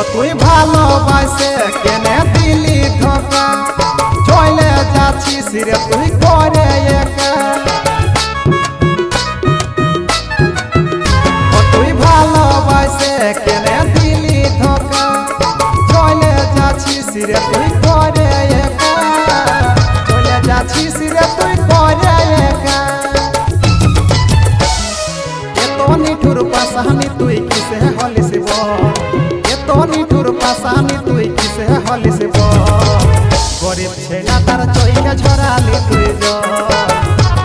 তুই ভালোবাসে কেনে দিলি ধোকা চলে যাচ্ছিস রে তুই করে একা তুই ভালোবাসে কেনে দিলি ধোকা চলে যাচ্ছিস রে তুই করে একা চলে যাচ্ছিস রে তুই করে একা এত নিঠুর পাশানি তুই কিসে হলিস বল এত নিঠুর পাশানি তুই কিসে হলিস বল গরিব ছেলা তার চৈখে ছড়ালি তুই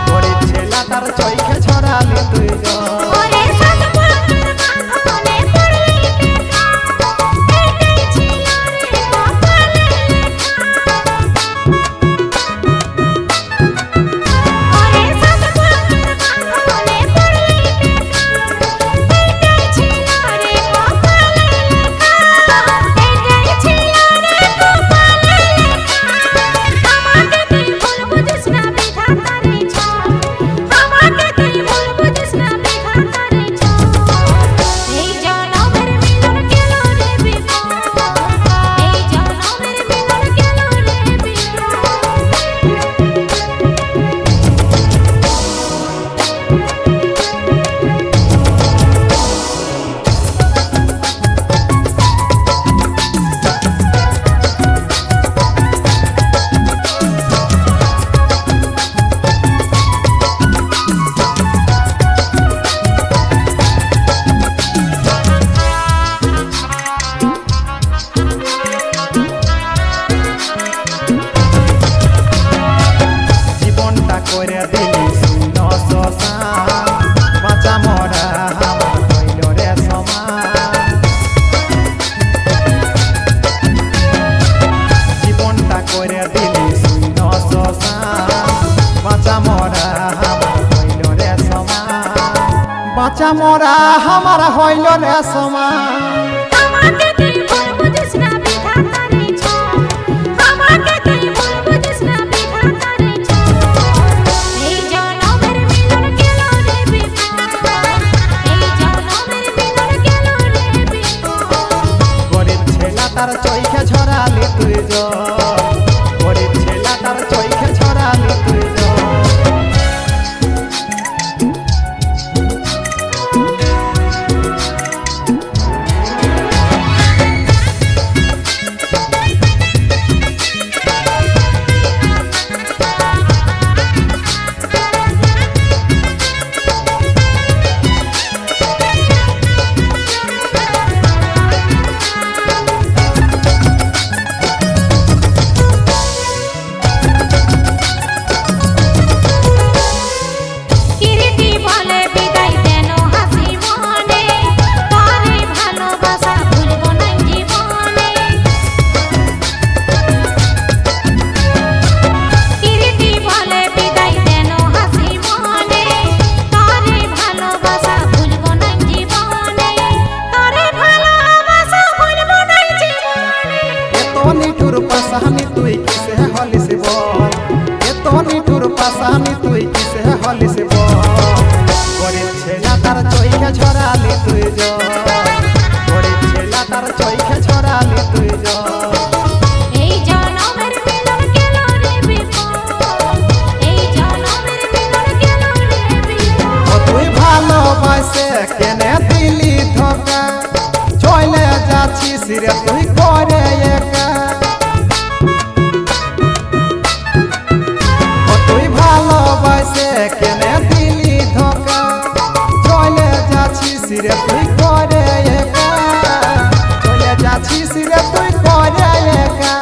গরিব ছেলা তার চৈখে ছড়ালি তুই করে দিলি শূন্য শ্মশান বাঁচা মরা আমার হইল রে সমান জীবনটা করে দিলি শূন্য শ্মশান বাঁচা মরা আমার হইল রে সমান বাঁচা মরা আমার হইল রে সমান তার চৈখে ছড়ালি তুই গরিব ছেলা তার চৈখে ছড়ালি তুই পাশানি তুই কিসে হলিস বল এত নিঠুর পাশানি তুই কিসে হলিস বল গরিব ছেলা তার চৈখে ছড়ালি তুই গরিব ছেলা তার চৈখে ছড়ালি তুই তুই ভালোবাসে কেনে দিলি ধোকা চলে যাচ্ছিস রে তুই করে একা কেনে দিলি ধোকা চলে যাচ্ছিস রে তুই করে একা চলে যাচ্ছিস রে তুই করে একা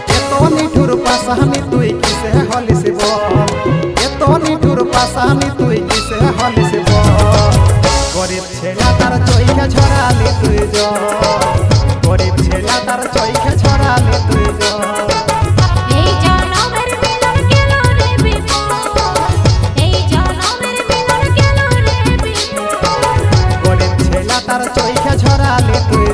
এত নিঠুর পাশানি তুই কিসে হলিস বল এত নিঠুর পাশানি তুই কিসে হলিস বল গরিব ছেলা তার চৈখে ছড়ালি তুই গরিব ছেলা তার চৈখে ছড়ালি তুই তার চৈখে ছড়ালি তুই